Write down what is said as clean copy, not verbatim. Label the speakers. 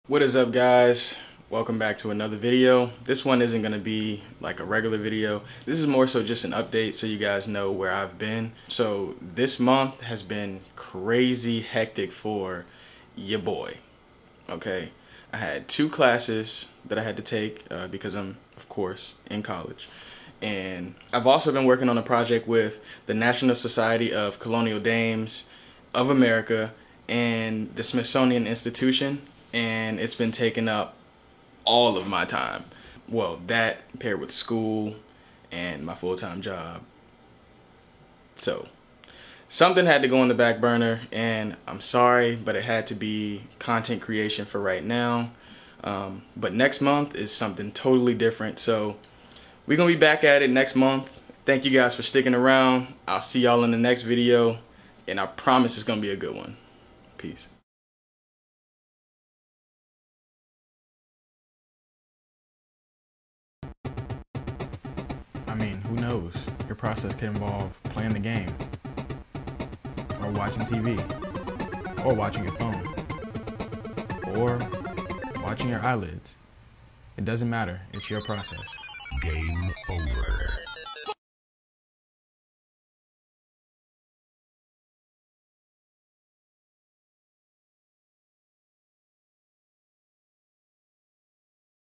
Speaker 1: What is up, guys? Welcome back to another video. This one isn't going to be like a regular video. This is more so just an update so you guys know where I've been. So this month has been crazy hectic for your boy. Okay, I had 2 classes that I had to take because I'm, of course, in college. And I've also been working on a project with the National Society of Colonial Dames of America and the Smithsonian Institution, and it's been taking up all of my time. Well, that paired with school and my full-time job. So something had to go on the back burner, and I'm sorry, but it had to be content creation for right now. But next month is something totally different, so we're gonna be back at it next month. Thank you guys for sticking around. I'll see y'all in the next video, and I promise it's gonna be a good one. Peace. I mean, who knows? Your process could involve playing the game, or watching TV, or watching your phone, or watching your eyelids. It doesn't matter. It's your process.
Speaker 2: Game over.